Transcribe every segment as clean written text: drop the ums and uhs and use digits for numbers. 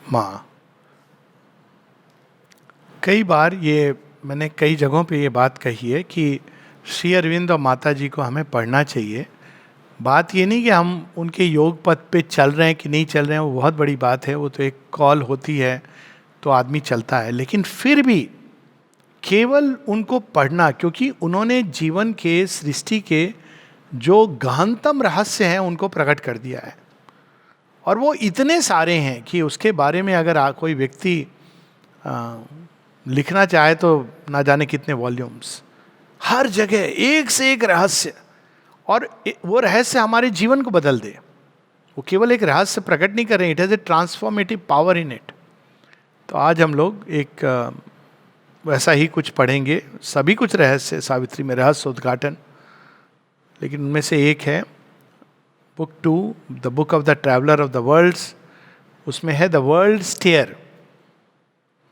माँ। कई बार ये मैंने कई जगहों पे ये बात कही है कि श्री अरविंद और माता जी को हमें पढ़ना चाहिए। बात ये नहीं कि हम उनके योग पथ पे चल रहे हैं कि नहीं चल रहे हैं, वो बहुत बड़ी बात है, वो तो एक कॉल होती है तो आदमी चलता है। लेकिन फिर भी केवल उनको पढ़ना, क्योंकि उन्होंने जीवन के, सृष्टि के जो गहनतम रहस्य हैं उनको प्रकट कर दिया है। और वो इतने सारे हैं कि उसके बारे में अगर कोई व्यक्ति लिखना चाहे तो ना जाने कितने वॉल्यूम्स, हर जगह एक से एक रहस्य। और वो रहस्य हमारे जीवन को बदल दे। वो केवल एक रहस्य प्रकट नहीं कर रहे हैं, it has a transformative power in it. तो आज हम लोग एक वैसा ही कुछ पढ़ेंगे। सभी कुछ रहस्य सावित्री में, रहस्य उद्घाटन, लेकिन उनमें से एक है book 2, the book of the traveller of the worlds. उसमें है द वर्ल्ड स्टेयर,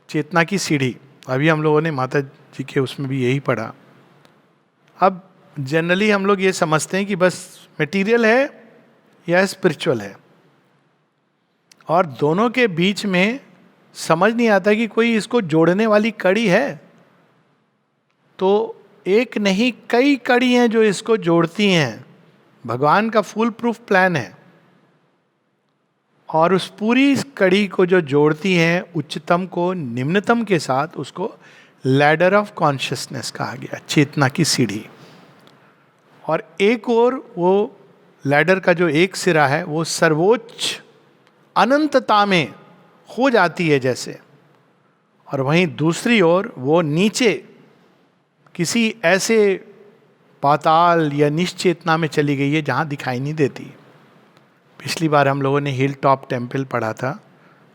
चेतना की सीढ़ी। अभी हम लोगों ने माता जी के उसमें भी यही पढ़ा। अब जनरली हम लोग ये समझते हैं कि बस मटेरियल है या स्पिरिचुअल है, और दोनों के बीच में समझ नहीं आता कि कोई इसको जोड़ने वाली कड़ी है। तो एक नहीं, कई कड़ी हैं जो इसको जोड़ती हैं। भगवान का फुल प्रूफ प्लान है, और उस पूरी कड़ी को जो जोड़ती हैं, उच्चतम को निम्नतम के साथ, उसको लैडर ऑफ कॉन्शियसनेस कहा गया, चेतना की सीढ़ी। और एक और वो लैडर का जो एक सिरा है वो सर्वोच्च अनंतता में हो जाती है जैसे, और वहीं दूसरी ओर वो नीचे किसी ऐसे पाताल या निश्चेतना में चली गई है जहाँ दिखाई नहीं देती। पिछली बार हम लोगों ने हिल टॉप टेम्पल पढ़ा था,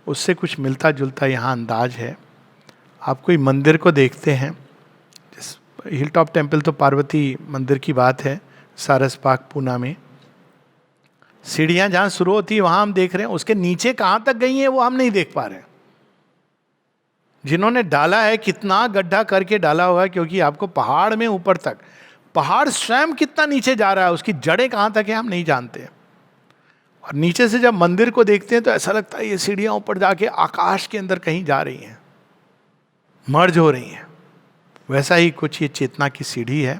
उससे कुछ मिलता जुलता यहाँ अंदाज है। आप कोई मंदिर को देखते हैं, हिल टॉप टेम्पल तो पार्वती मंदिर की बात है, सारसबाग पूना में। सीढ़ियाँ जहाँ शुरू होती है वहाँ हम देख रहे हैं, उसके नीचे कहाँ तक गई हैं वो हम नहीं देख पा रहे हैं। जिन्होंने डाला है कितना गड्ढा करके डाला होगा, क्योंकि आपको पहाड़ में ऊपर तक, पहाड़ स्वयं कितना नीचे जा रहा है, उसकी जड़ें कहाँ तक है हम नहीं जानते। और नीचे से जब मंदिर को देखते हैं तो ऐसा लगता है ये सीढ़ियाँ ऊपर जाके आकाश के अंदर कहीं जा रही हैं, मर्ज हो रही हैं। वैसा ही कुछ ये चेतना की सीढ़ी है।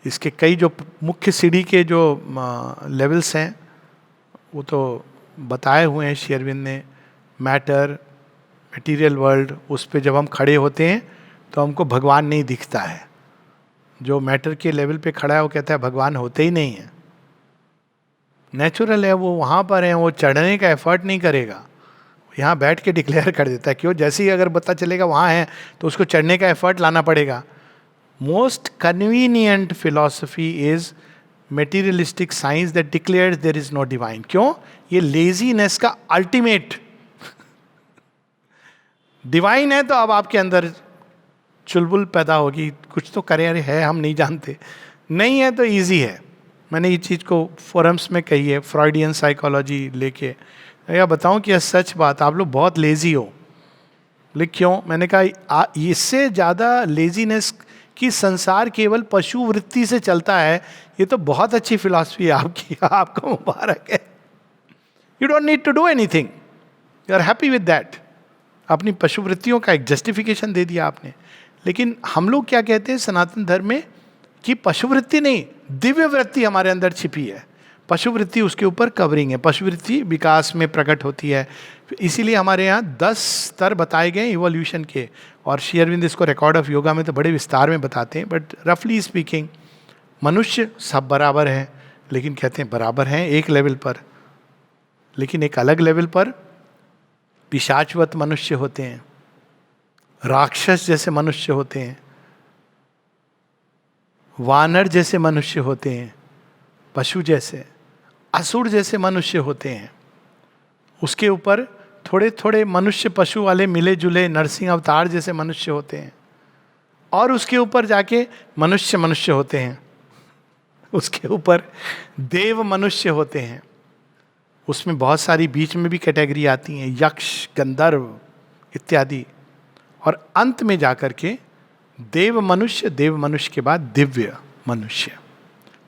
इसके कई जो मुख्य सीढ़ी के जो लेवल्स हैं वो तो बताए हुए हैं श्री अरविंद ने। मैटर, मटीरियल वर्ल्ड, उस पे जब हम खड़े होते हैं तो हमको भगवान नहीं दिखता है। जो मैटर के लेवल पे खड़ा है वो कहता है भगवान होते ही नहीं है, नेचुरल है, वो वहाँ पर है, वो चढ़ने का एफर्ट नहीं करेगा, यहाँ बैठ के डिक्लेयर कर देता है। क्यों? जैसे ही अगर पता चलेगा वहाँ है तो उसको चढ़ने का एफर्ट लाना पड़ेगा। Most convenient philosophy is materialistic science that declares there is no divine. क्यों? ये लेजीनेस का अल्टीमेट। डिवाइन है तो अब आपके अंदर चुलबुल पैदा होगी, कुछ तो करे, अरे है हम नहीं जानते, नहीं है तो इजी है। मैंने ये चीज़ को फोरम्स में कही है, फ्रॉइडियन साइकोलॉजी लेके, या बताऊं कि यह सच बात, आप लोग बहुत लेजी हो। लेकिन क्यों? मैंने कहा इससे ज़्यादा लेजीनेस की संसार केवल पशु वृत्ति से चलता है। ये तो बहुत अच्छी फिलॉसफी है आपकी, आपको मुबारक है। You don't need to do anything, you are happy with that. अपनी पशु वृत्तियों का एक जस्टिफिकेशन दे दिया आपने। लेकिन हम लोग क्या कहते हैं सनातन धर्म में कि पशु वृत्ति नहीं, दिव्य वृत्ति हमारे अंदर छिपी है। पशु वृत्ति उसके ऊपर कवरिंग है। पशु वृत्ति विकास में प्रकट होती है। इसीलिए हमारे यहाँ 10 स्तर बताए गए इवोल्यूशन के, और श्री अरविंद इसको रिकॉर्ड ऑफ योगा में तो बड़े विस्तार में बताते हैं। बट रफली स्पीकिंग मनुष्य सब बराबर हैं, लेकिन कहते हैं बराबर हैं एक लेवल पर, लेकिन एक अलग लेवल पर पिशाचवत मनुष्य होते हैं, राक्षस जैसे मनुष्य होते हैं, वानर जैसे मनुष्य होते हैं, पशु जैसे, असुर जैसे मनुष्य होते हैं। उसके ऊपर थोड़े थोड़े मनुष्य पशु वाले मिले जुले नरसिंह अवतार जैसे मनुष्य होते हैं, और उसके ऊपर जाके मनुष्य मनुष्य होते हैं, उसके ऊपर देव मनुष्य होते हैं। उसमें बहुत सारी बीच में भी कैटेगरी आती हैं, यक्ष, गंधर्व इत्यादि, और अंत में जाकर के देव मनुष्य के बाद दिव्य मनुष्य।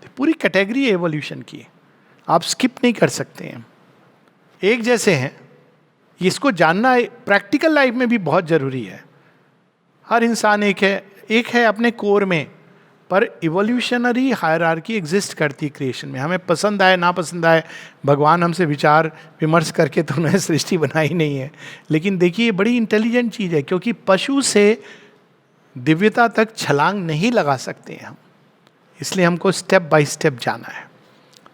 तो पूरी कैटेगरी है एवोल्यूशन की, आप स्किप नहीं कर सकते हैं। एक जैसे हैं, इसको जानना प्रैक्टिकल लाइफ में भी बहुत जरूरी है। हर इंसान एक है अपने कोर में, पर इवोल्यूशनरी हायरार्की एग्जिस्ट करती है क्रिएशन में। हमें पसंद आए ना पसंद आए, भगवान हमसे विचार विमर्श करके तो उन्हें सृष्टि बनाई नहीं है, लेकिन देखिए बड़ी इंटेलिजेंट चीज़ है, क्योंकि पशु से दिव्यता तक छलांग नहीं लगा सकते हैं हम, इसलिए हमको स्टेप बाय स्टेप जाना है।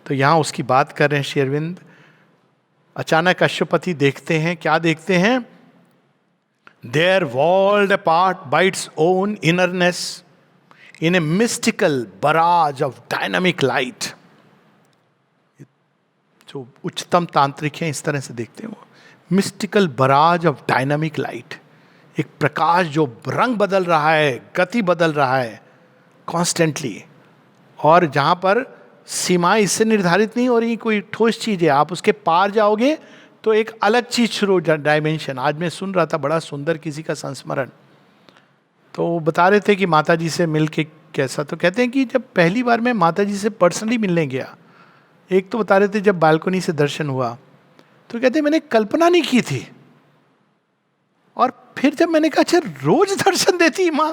तो यहाँ उसकी बात कर रहे हैं श्री अरविंद। अचानक अश्वपति देखते हैं, क्या देखते हैं? There walled apart by its own innerness in a mystical barrage of dynamic light। जो उच्चतम तांत्रिक हैं इस तरह से देखते हैं वो, mystical barrage of dynamic light, एक प्रकाश जो रंग बदल रहा है, गति बदल रहा है कॉन्स्टेंटली, और जहां पर सीमाएं इससे निर्धारित नहीं हो रही कोई ठोस चीज है, आप उसके पार जाओगे तो एक अलग चीज शुरू, डायमेंशन। आज मैं सुन रहा था बड़ा सुंदर किसी का संस्मरण, तो वो बता रहे थे कि माता जी से मिल के कैसा, तो कहते हैं कि जब पहली बार मैं माता जी से पर्सनली मिलने गया, एक तो बता रहे थे जब बालकनी से दर्शन हुआ, तो कहते हैं मैंने कल्पना नहीं की थी, और फिर जब मैंने कहा अच्छा रोज दर्शन देती है माँ,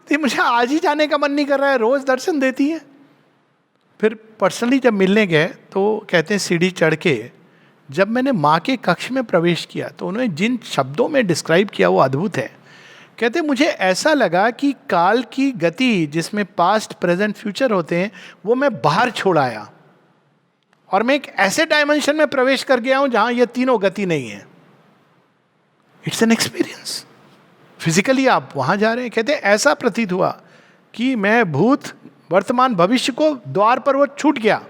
तो मुझे आज ही जाने का मन नहीं कर रहा है, रोज दर्शन देती है। फिर पर्सनली जब मिलने गए तो कहते हैं सीढ़ी चढ़ के जब मैंने माँ के कक्ष में प्रवेश किया, तो उन्होंने जिन शब्दों में डिस्क्राइब किया वो अद्भुत है। कहते मुझे ऐसा लगा कि काल की गति जिसमें पास्ट प्रेजेंट फ्यूचर होते हैं वो मैं बाहर छोड़ आया, और मैं एक ऐसे डायमेंशन में प्रवेश कर गया हूं जहां ये तीनों गति नहीं है। It's an experience. फिजिकली आप वहां जा रहे हैं, कहते ऐसा प्रतीत हुआ कि मैं भूत वर्तमान भविष्य को द्वार पर वो छूट गया,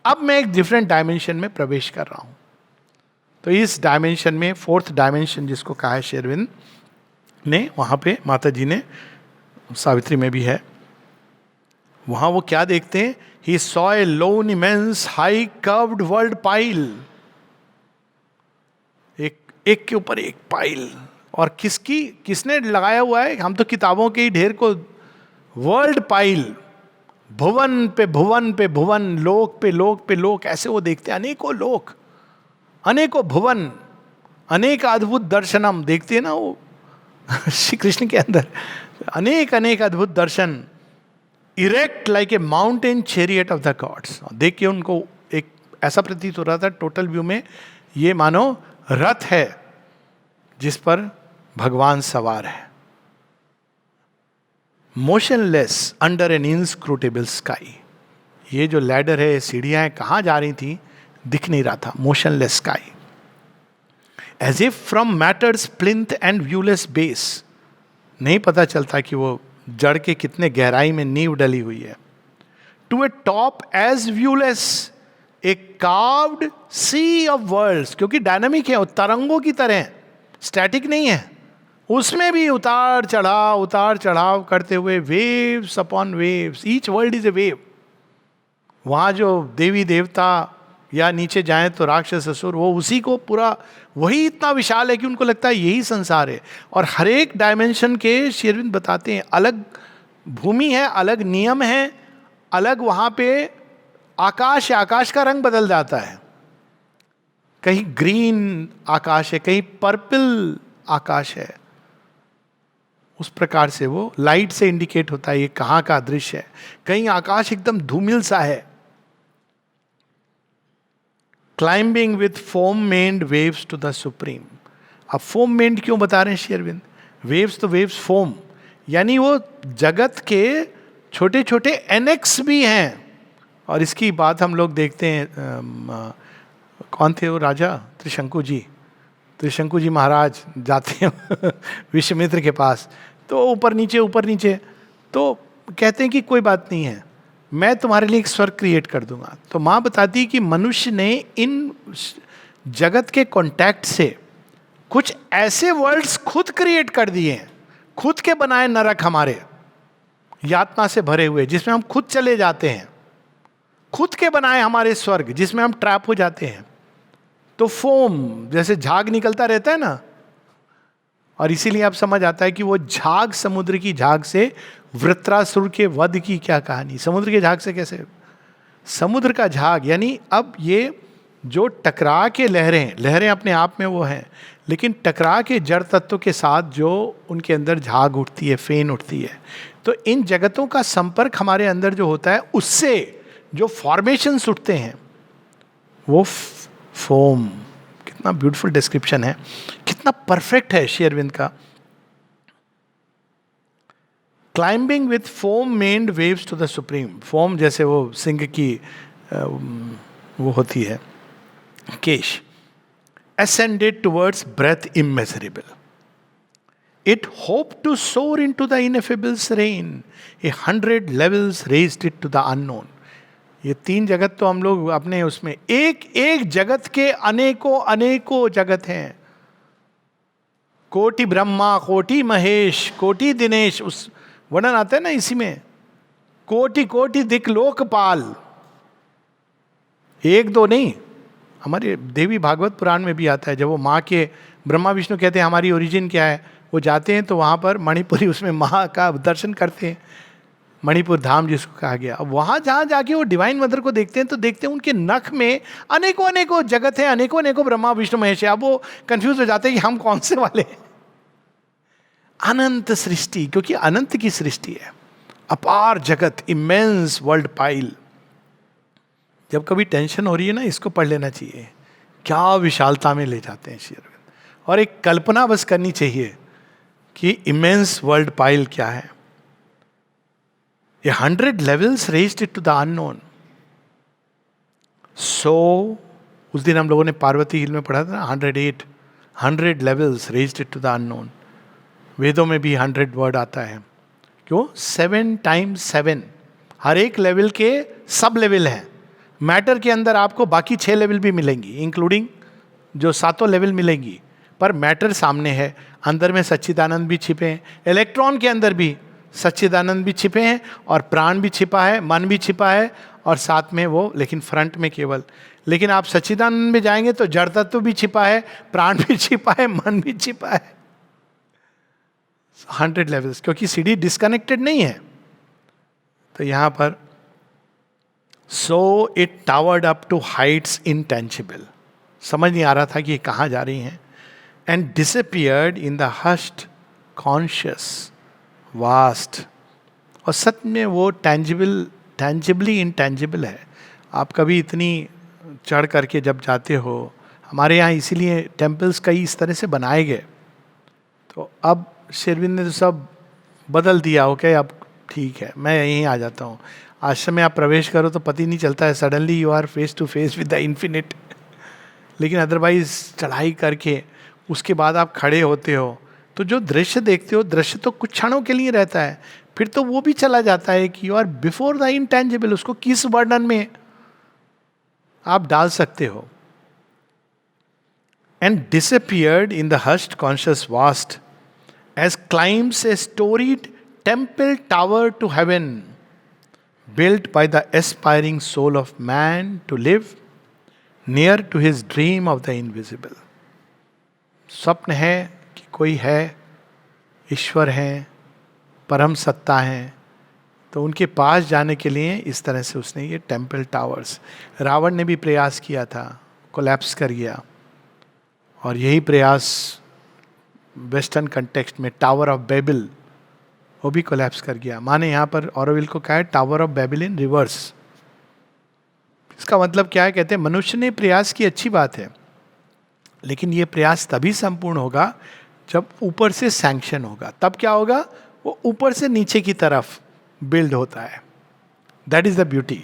अब मैं एक डिफरेंट डायमेंशन में प्रवेश कर रहा हूं। तो इस डायमेंशन में, फोर्थ डायमेंशन जिसको कहा है श्री अरविंद ने, वहाँ पे माता जी ने, सावित्री में भी है, वहाँ वो क्या देखते हैं? He saw a loan immense high curved world pile, एक के ऊपर एक पाइल, और किसने लगाया हुआ है? हम तो किताबों के ही ढेर को, वर्ल्ड पाइल, भुवन पे भुवन पे भुवन, लोक पे लोक पे लोक, ऐसे वो देखते हैं, अनेकों लोक, अनेकों भुवन, अनेक अद्भुत दर्शनम देखते हैं ना वो श्री कृष्ण के अंदर, अनेक अनेक अद्भुत दर्शन, erect like a mountain chariot of the gods. देख के उनको एक ऐसा प्रतीत हो रहा था टोटल व्यू में, ये मानो रथ है जिस पर भगवान सवार है, motionless under N inscrutable sky. ये जो लैडर है, सीढ़ियां कहाँ जा रही थी दिख नहीं रहा था, motionless sky, as if from matter's plinth and viewless base, नहीं पता चलता कि वो जड़ के कितने गहराई में नींव डली हुई है। To a top as viewless a carved sea of worlds, क्योंकि डायनामिक है, तरंगों की तरह, स्टैटिक नहीं है, उसमें भी उतार चढ़ाव करते हुए, waves upon waves, each world is a wave. वहाँ जो देवी देवता या नीचे जाएं तो राक्षस असुर, वो उसी को पूरा, वही इतना विशाल है कि उनको लगता है यही संसार है। और हर एक डायमेंशन के श्री अरविंद बताते हैं अलग भूमि है, अलग नियम है, अलग वहाँ पे आकाश है, आकाश का रंग बदल जाता है, कहीं ग्रीन आकाश है, कहीं पर्पल आकाश है, उस प्रकार से वो लाइट से इंडिकेट होता है ये कहाँ का दृश्य है। कहीं आकाश एकदम धूमिल सा है, climbing with foam maned waves to the supreme. अब फोम मेन्ड क्यों बता रहे हैं श्री अरविंद? वेव्स तो वेव्स, फोम यानी वो जगत के छोटे छोटे एनेक्स भी हैं। और इसकी बात हम लोग देखते हैं, कौन थे वो राजा? त्रिशंकु जी महाराज जाते हैं विश्वामित्र के पास, तो ऊपर नीचे, तो कहते हैं कि कोई बात नहीं है, मैं तुम्हारे लिए एक स्वर्ग क्रिएट कर दूंगा। तो माँ बताती है कि मनुष्य ने इन जगत के कांटेक्ट से कुछ ऐसे वर्ल्ड्स खुद क्रिएट कर दिए हैं, खुद के बनाए नरक हमारे, यातना से भरे हुए, जिसमें हम खुद चले जाते हैं, खुद के बनाए हमारे स्वर्ग जिसमें हम ट्रैप हो जाते हैं। तो फोम जैसे झाग निकलता रहता है ना, और इसीलिए आप समझ आता है कि वो झाग, समुद्र की झाग से वृत्रासुर के वध की क्या कहानी। समुद्र के झाग से कैसे? समुद्र का झाग यानी अब ये जो टकरा के लहरें, लहरें अपने आप में वो हैं, लेकिन टकरा के जड़ तत्व के साथ जो उनके अंदर झाग उठती है, फेन उठती है, तो इन जगतों का संपर्क हमारे अंदर जो होता है, उससे जो फॉर्मेशंस उठते हैं वो फोम। कितना ब्यूटीफुल डिस्क्रिप्शन है, कितना परफेक्ट है श्री अरविंद का। Climbing with foam maned waves to the supreme. Foam जैसे वो सिंह की वो होती है केश। ascended towards breath immeasurable. It hoped to soar into the ineffable serene. 100 levels raised it to the unknown. ये तीन जगत तो हम लोग अपने उसमें, एक एक जगत के अनेकों अनेकों जगत हैं। कोटि ब्रह्मा, कोटि महेश, कोटि दिनेश, उस वर्णन आता है ना इसी में। कोटि कोटि दिक लोकपाल, एक दो नहीं, हमारे देवी भागवत पुराण में भी आता है। जब वो माँ के, ब्रह्मा विष्णु कहते हैं हमारी ओरिजिन क्या है, वो जाते हैं तो वहाँ पर मणिपुरी उसमें माँ का दर्शन करते हैं, मणिपुर धाम जिसको कहा गया। अब वहाँ जहाँ जाके वो डिवाइन मदर को देखते हैं तो देखते हैं उनके नख में अनेकों अनेकों जगत है, अनेकों अनेकों ब्रह्मा विष्णु महेश है। अब वो कंफ्यूज हो जाते हैं कि हम कौन से वाले हैं। अनंत सृष्टि, क्योंकि अनंत की सृष्टि है, अपार जगत, इमेंस वर्ल्ड पाइल। जब कभी टेंशन हो रही है ना, इसको पढ़ लेना चाहिए, क्या विशालता में ले जाते हैं श्री अरविंद। और एक कल्पना बस करनी चाहिए कि इमेंस वर्ल्ड पाइल क्या है। 100 levels raised it to the unknown. So उस दिन हम लोगों ने पार्वती हिल में पढ़ा था ना, 100 levels raised it to the unknown. वेदों में भी 100 वर्ड आता है। क्यों? 7 times 7, हर एक लेवल के सब लेवल हैं। मैटर के अंदर आपको बाकी 6 लेवल भी मिलेंगी, इंक्लूडिंग जो 7 लेवल मिलेंगी, पर मैटर सामने है। अंदर में सच्चिदानंद भी छिपे हैं, इलेक्ट्रॉन के अंदर भी सच्चिदानंद भी छिपे हैं, और प्राण भी छिपा है, मन भी छिपा है, और साथ में वो, लेकिन फ्रंट में केवल। लेकिन आप सच्चिदानंद में जाएंगे तो जड़ तत्व भी छिपा है, प्राण भी छिपा है, मन भी छिपा है। 100 लेवल्स, क्योंकि सीढ़ी डिस्कनेक्टेड नहीं है। तो यहां पर so it towered up to heights intangible. समझ नहीं आ रहा था कि ये कहाँ जा रही हैं। And disappeared in the hushed conscious vast. और सत्य में वो टेंजिबली इनटेंजिबल है। आप कभी इतनी चढ़ करके जब जाते हो, हमारे यहाँ इसीलिए टेम्पल्स कई इस तरह से बनाए गए। तो अब शेरविंद ने तो सब बदल दिया। ओके, अब ठीक है, मैं यहीं आ जाता हूँ। आश्रम में आप प्रवेश करो तो पता नहीं चलता है, suddenly you are face to face with the infinite. लेकिन अदरवाइज चढ़ाई करके उसके बाद आप खड़े होते हो तो जो दृश्य देखते हो, दृश्य तो कुछ क्षणों के लिए रहता है, फिर तो वो भी चला जाता है कि you are before the intangible. उसको किस वर्णन में आप डाल सकते हो। And disappeared in the hushed conscious vast as climbs a storied temple tower to heaven, built by the aspiring soul of man to live near to his dream of the invisible. स्वप्न है कि कोई है, ईश्वर है, परम सत्ता है, तो उनके पास जाने के लिए इस तरह से उसने ये टेम्पल टावर्स। रावण ने भी प्रयास किया था, कोलैप्स कर गया। और यही प्रयास वेस्टर्न कंटेक्स्ट में टावर ऑफ बेबिल, वो भी कोलैप्स कर गया। माने यहाँ पर ऑरोविल को कहा है टावर ऑफ बेबिल इन रिवर्स। इसका मतलब क्या है? कहते हैं मनुष्य ने प्रयास की, अच्छी बात है, लेकिन ये प्रयास तभी संपूर्ण होगा जब ऊपर से सैंक्शन होगा। तब क्या होगा? वो ऊपर से नीचे की तरफ बिल्ड होता है। That is the beauty.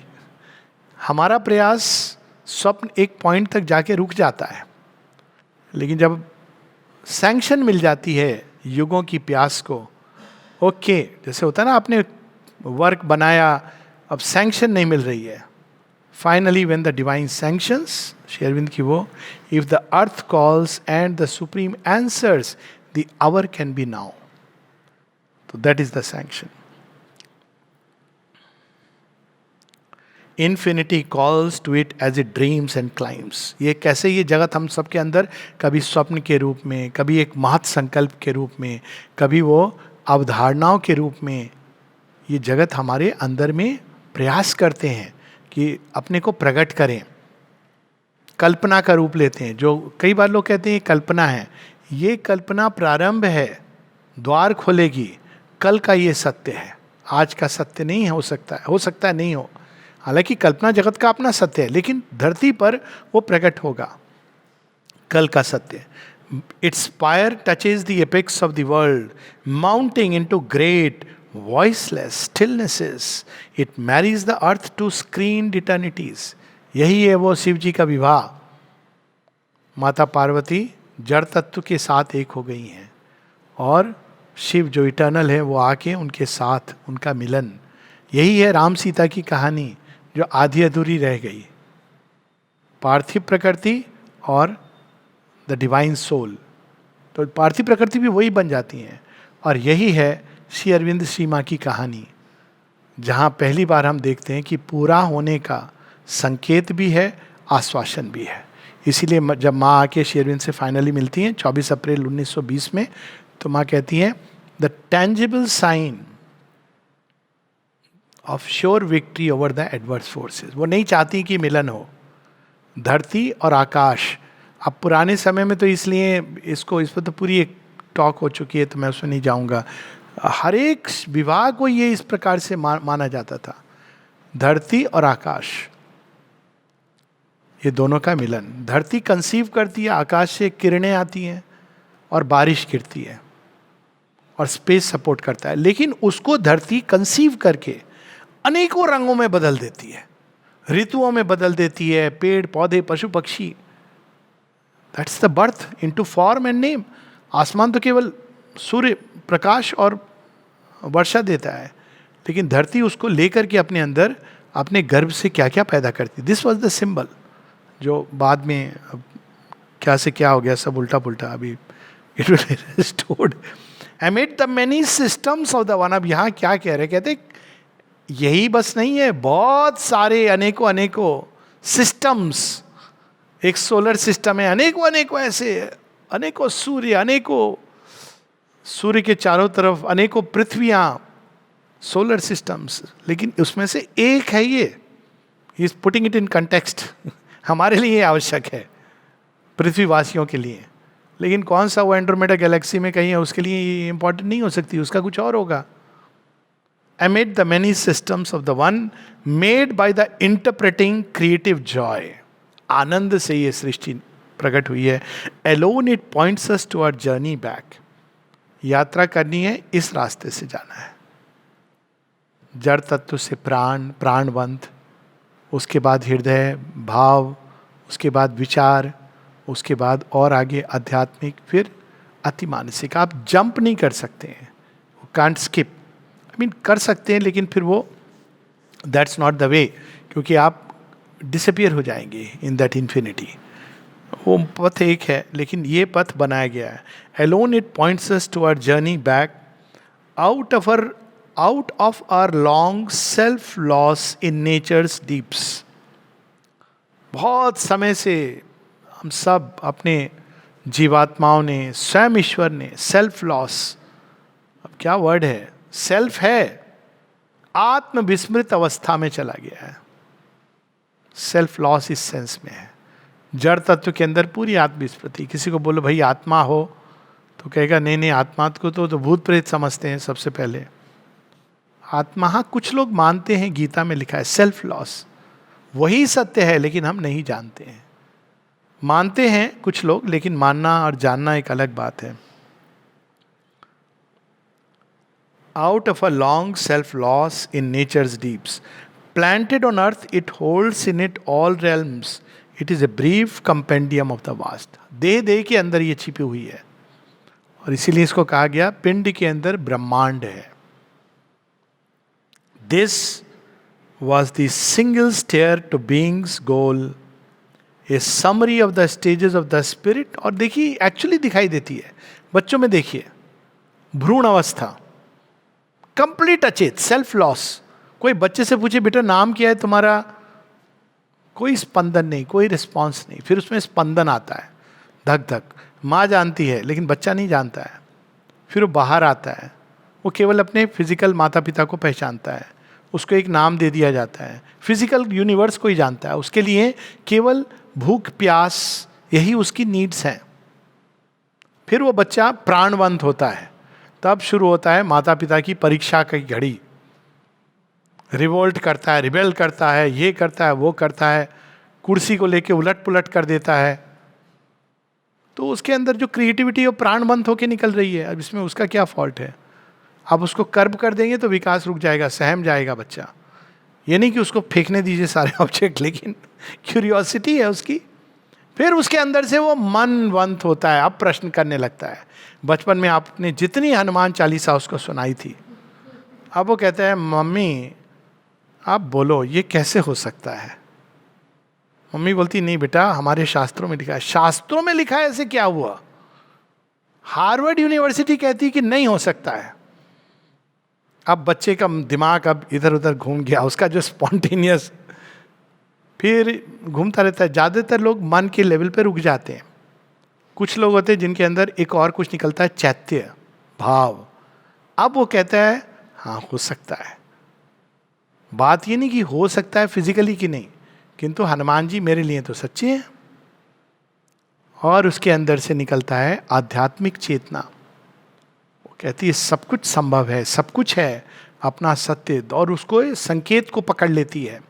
हमारा प्रयास, स्वप्न एक पॉइंट तक जाके रुक जाता है, लेकिन जब सैंक्शन मिल जाती है युगों की प्यास को, ओके, जैसे होता है ना, आपने वर्क बनाया, अब सैंक्शन नहीं मिल रही है। Finally when the divine sanctions, शेरविंद की वो, if the earth calls and the supreme answers, the hour can be now. तो that is the sanction. Infinity calls to it as it dreams and climbs. ये कैसे, ये जगत हम सबके अंदर कभी स्वप्न के रूप में, कभी एक महत् संकल्प के रूप में, कभी वो अवधारणाओं के रूप में, ये जगत हमारे अंदर में प्रयास करते हैं कि अपने को प्रकट करें। कल्पना का रूप लेते हैं, जो कई बार लोग कहते हैं ये कल्पना है, ये कल्पना प्रारंभ है, द्वार खोलेगी, कल का ये सत्य है, आज का सत्य नहीं हो सकता है नहीं हो। हालांकि कल्पना जगत का अपना सत्य है, लेकिन धरती पर वो प्रकट होगा कल का सत्य। Its fire touches the apex of the world, mounting into great voiceless stillnesses, it marries the earth to screened eternities. यही है वो शिव जी का विवाह, माता पार्वती जड़ तत्व के साथ एक हो गई हैं, और शिव जो इटर्नल है वो आके उनके साथ उनका मिलन। यही है राम सीता की कहानी जो आधी अधूरी रह गई, पार्थिव प्रकृति और द डिवाइन सोल। तो पार्थिव प्रकृति भी वही बन जाती हैं, और यही है श्री अरविंद श्री माँ की कहानी, जहाँ पहली बार हम देखते हैं कि पूरा होने का संकेत भी है, आश्वासन भी है। इसीलिए जब माँ आके श्री अरविंद से फाइनली मिलती हैं 24 अप्रैल 1920 में, तो माँ कहती हैं the tangible sign of sure victory over the adverse forces. वो नहीं चाहती कि मिलन हो, धरती और आकाश। अब पुराने समय में तो इसलिए इस पर तो पूरी एक टॉक हो चुकी है, तो मैं उसमें नहीं जाऊंगा। हर एक विवाह को ये इस प्रकार से माना जाता था, धरती और आकाश, ये दोनों का मिलन। धरती कंसीव करती है, आकाश से किरणें आती हैं और बारिश गिरती है, और स्पेस सपोर्ट करता है, लेकिन उसको धरती कंसीव करके अनेकों रंगों में बदल देती है, ऋतुओं में बदल देती है, पेड़ पौधे पशु पक्षी। That's the birth into form and name. आसमान तो केवल सूर्य प्रकाश और वर्षा देता है, लेकिन धरती उसको लेकर के अपने अंदर अपने गर्भ से क्या क्या पैदा करती। दिस वॉज द सिंबल, जो बाद में क्या से क्या हो गया, सब उल्टा पुल्टा अभी it will be restored. Amid the many systems of the one, अब यहाँ क्या कह रहे, कहते यही बस नहीं है, बहुत सारे अनेकों सिस्टम्स। एक सोलर सिस्टम है, अनेकों ऐसे, अनेकों सूर्य के चारों तरफ अनेकों पृथ्वियां, सोलर सिस्टम्स, लेकिन उसमें से एक है ये। He is putting it in context. हमारे लिए ये आवश्यक है, पृथ्वीवासियों के लिए, लेकिन कौन सा वो एंड्रोमेडा गैलेक्सी में कहीं है, उसके लिए ये इंपॉर्टेंट नहीं हो सकती, उसका कुछ और होगा। Amid the many systems of the one, made by the interpreting creative joy, आनंद से ये सृष्टि प्रकट हुई है। Alone it points us to our journey back, यात्रा करनी है, इस रास्ते से जाना है, जड़ तत्व से प्राणवंत, उसके बाद हृदय भाव, उसके बाद विचार, उसके बाद और आगे आध्यात्मिक, फिर अति मानसिक। आप जंप नहीं कर सकते हैं, कांट स्किप। कर सकते हैं, लेकिन फिर वो दैट्स नॉट द वे, क्योंकि आप डिसअपियर हो जाएंगे इन दैट इन्फिनिटी। वो पथ एक है, लेकिन ये पथ बनाया गया है। Alone it points us to our journey back out of our long self loss in nature's deeps. बहुत समय से हम सब अपने जीवात्माओं ने, स्वयं ईश्वर ने सेल्फ लॉस, अब क्या वर्ड है, सेल्फ है, आत्म विस्मृत अवस्था में चला गया है। सेल्फ लॉस इस सेंस में है, जड़ तत्व के अंदर पूरी आत्मविस्मृति। किसी को बोलो भाई आत्मा हो, तो कहेगा नहीं आत्मा को तो भूत प्रेत समझते हैं सबसे पहले। आत्मा, हाँ कुछ लोग मानते हैं, गीता में लिखा है सेल्फ लॉस वही सत्य है, लेकिन हम नहीं जानते हैं। मानते हैं कुछ लोग, लेकिन मानना और जानना एक अलग बात है। Out of a long self-loss in nature's deeps, planted on earth, it holds in it all realms. It is a brief compendium of the vast. देह के अंदर ये छिपी हुई है, और इसीलिए इसको कहा गया पिंड के अंदर ब्रह्मांड है। This was the single stair to being's goal, a summary of the stages of the spirit। और देखिए एक्चुअली दिखाई देती है बच्चों में, देखिए भ्रूण अवस्था, कंप्लीट अचेत, सेल्फ लॉस। कोई बच्चे से पूछे बेटा नाम क्या है तुम्हारा, कोई स्पंदन नहीं, कोई रिस्पॉन्स नहीं। फिर उसमें स्पंदन आता है, धक धक, माँ जानती है लेकिन बच्चा नहीं जानता है। फिर वो बाहर आता है, वो केवल अपने फिजिकल माता पिता को पहचानता है, उसको एक नाम दे दिया जाता है, फिजिकल यूनिवर्स को ही जानता है। उसके लिए केवल भूख प्यास, यही उसकी नीड्स हैं। फिर वो बच्चा प्राणवंत होता है, तब शुरू होता है माता पिता की परीक्षा की घड़ी। रिवोल्ट करता है, रिबेल करता है, ये करता है, वो करता है, कुर्सी को लेके उलट पुलट कर देता है। तो उसके अंदर जो क्रिएटिविटी वो प्राणवंत होके निकल रही है, अब इसमें उसका क्या फॉल्ट है? आप उसको कर्ब कर देंगे तो विकास रुक जाएगा, सहम जाएगा बच्चा। ये नहीं कि उसको फेंकने दीजिए सारे ऑब्जेक्ट, लेकिन क्यूरियोसिटी है उसकी। फिर उसके अंदर से वो मनवंत होता है, अब प्रश्न करने लगता है। बचपन में आपने जितनी हनुमान चालीसा उसको सुनाई थी, अब वो कहता है मम्मी आप बोलो ये कैसे हो सकता है। मम्मी बोलती नहीं बेटा, हमारे शास्त्रों में लिखा है। शास्त्रों में लिखा है, ऐसे क्या हुआ? हार्वर्ड यूनिवर्सिटी कहती है कि नहीं हो सकता है। अब बच्चे का दिमाग अब इधर उधर घूम गया, उसका जो स्पॉन्टेनियस फिर घूमता रहता है। ज़्यादातर लोग मन के लेवल पे रुक जाते हैं। कुछ लोग होते हैं जिनके अंदर एक और कुछ निकलता है, चैत्य भाव। अब वो कहता है हाँ हो सकता है। बात ये नहीं कि हो सकता है फिजिकली कि नहीं, किंतु हनुमान जी मेरे लिए तो सच्चे हैं। और उसके अंदर से निकलता है आध्यात्मिक चेतना। वो कहती है सब कुछ संभव है, सब कुछ है अपना सत्य, और उसको संकेत को पकड़ लेती है,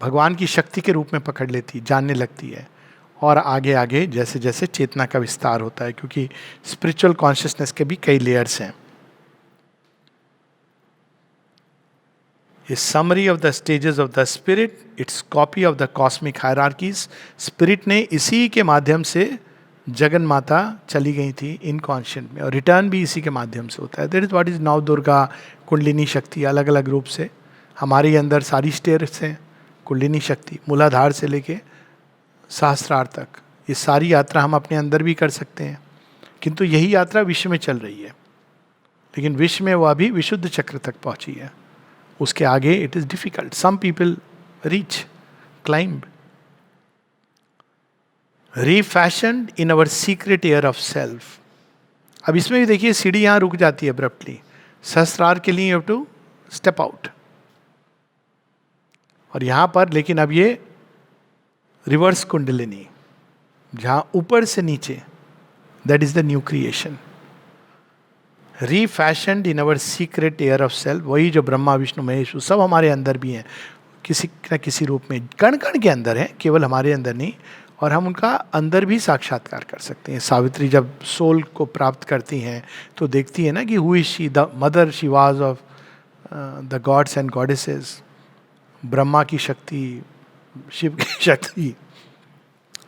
भगवान की शक्ति के रूप में पकड़ लेती, जानने लगती है। और आगे आगे जैसे जैसे चेतना का विस्तार होता है, क्योंकि स्पिरिचुअल कॉन्शियसनेस के भी कई लेयर्स हैं। A summary of the stages of the spirit, its copy of the cosmic hierarchies. Spirit ने इसी के माध्यम से जगन माता चली गई थी इनकॉन्शियंट में, और रिटर्न भी इसी के माध्यम से होता है। दैट इज व्हाट इज नव दुर्गा, कुंडलिनी शक्ति, अलग अलग रूप से हमारे अंदर सारी स्टेयर्स हैं। कुंडलिनी शक्ति मूलाधार से लेके सहस्त्रार तक, ये सारी यात्रा हम अपने अंदर भी कर सकते हैं, किंतु यही यात्रा विश्व में चल रही है। लेकिन विश्व में वो अभी विशुद्ध चक्र तक पहुंची है, उसके आगे it is difficult. Some people reach, climb. Refashioned in our secret air of self. अब इसमें भी देखिए सीढ़ी यहां रुक जाती है अब्रप्टली। सहस्त्रार के लिए you have to step out, और यहां पर लेकिन अब ये रिवर्स कुंडलिनी, जहां ऊपर से नीचे, that is the new creation. Refashioned in our secret air of self, वही जो ब्रह्मा विष्णु महेश सब हमारे अंदर भी हैं, किसी न किसी रूप में, कण कण के अंदर हैं, केवल हमारे अंदर नहीं। और हम उनका अंदर भी साक्षात्कार कर सकते हैं। सावित्री जब सोल को प्राप्त करती हैं तो देखती है ना कि who is she, the mother she was of the gods and goddesses. Brahma की शक्ति, शिव की शक्ति,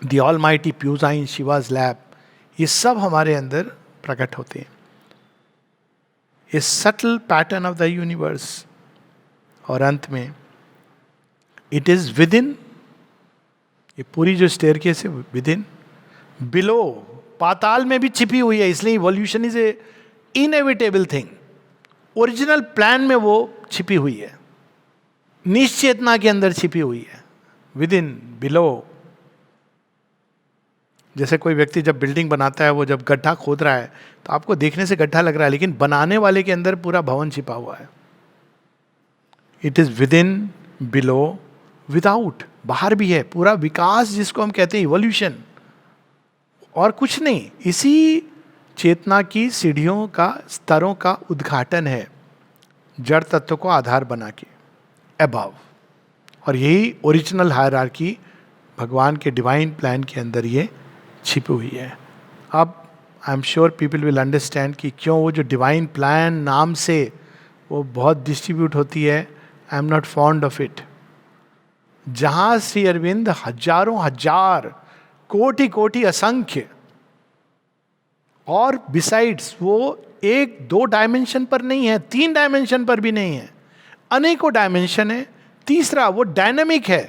द ऑलमाइटी प्यूजाइन शिवाज लैब, ये सब हमारे अंदर प्रकट होते हैं। ए subtle pattern of the universe. और अंत में इट इज विद इन, ये पूरी जो स्टेयरकेस है विद इन, बिलो पाताल में भी छिपी हुई है। इसलिए evolution is a inevitable thing. Original plan में वो छिपी हुई है, निश्चेतना के अंदर छिपी हुई है, विद इन, बिलो। जैसे कोई व्यक्ति जब बिल्डिंग बनाता है, वो जब गड्ढा खोद रहा है तो आपको देखने से गड्ढा लग रहा है, लेकिन बनाने वाले के अंदर पूरा भवन छिपा हुआ है। It is with in, below, without, बाहर भी है। पूरा विकास जिसको हम कहते हैं इवोल्यूशन, और कुछ नहीं, इसी चेतना की सीढ़ियों का, स्तरों का उद्घाटन है, जड़ तत्व को आधार बना के अबव। और यही ओरिजिनल हायरार्की भगवान के डिवाइन प्लान के अंदर ये छिपी हुई है। अब I am sure people will understand कि क्यों वो जो डिवाइन प्लान नाम से वो बहुत डिस्ट्रीब्यूट होती है। I am not fond of it. जहां श्री अरविंद हजारों हजार, कोटि कोटि असंख्य, और बिसाइड्स वो एक दो डायमेंशन पर नहीं है, 3 डायमेंशन पर भी नहीं है, अनेकों डायमेंशन है। तीसरा वो डायनेमिक है।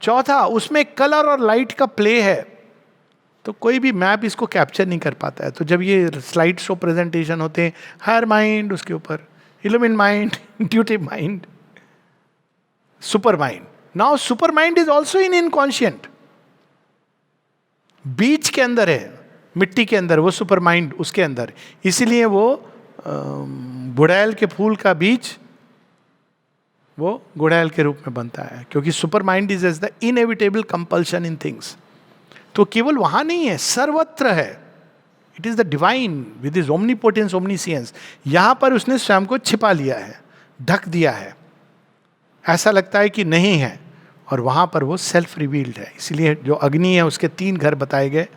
चौथा उसमें कलर और लाइट का प्ले है। तो कोई भी मैप इसको कैप्चर नहीं कर पाता है। तो जब ये स्लाइड शो प्रेजेंटेशन होते हैं, हायर माइंड, उसके ऊपर illumined mind, intuitive mind, super mind. Now super mind is also in inconscient, बीज के अंदर है, मिट्टी के अंदर, वो सुपर माइंड उसके अंदर। इसीलिए वो बुड़ैल के फूल का बीज वो गुड़ैल के रूप में बनता है, क्योंकि super mind is as the inevitable compulsion in things. तो केवल वहां नहीं है, सर्वत्र है. It is the divine with is omnipotence omniscience. यहां पर उसने स्वयं को छिपा लिया है, ढक दिया है, ऐसा लगता है कि नहीं है, और वहां पर वो सेल्फ रिवील्ड है. इसलिए जो अग्नि है उसके 3 घर बताए गए.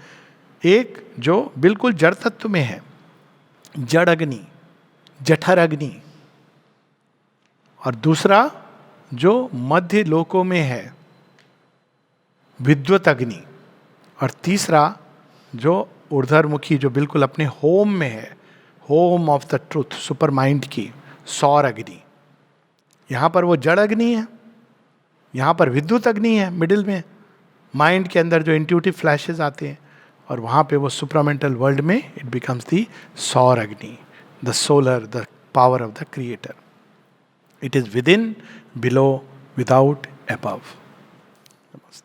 एक जो बिल्कुल जड़ तत्व में है, जड़ अग्नि, जठर अग्नि. और दूसरा जो मध्य लोकों में है, विद्युत अग्नि. और तीसरा जो ऊर्ध्वमुखी, जो बिल्कुल अपने होम में है, home of the truth, super mind की, सौर अग्नि. यहां पर वो जड़ अग्नि है, यहां पर विद्युत अग्नि है मिडिल में, माइंड के अंदर जो इंट्यूटिव फ्लैशेस आते हैं. और वहां पे वो सुप्रामेंटल वर्ल्ड में इट बिकम्स दी सौर अग्नि, the solar, the power of the creator. It is with in, below, without, above. नमस्ते.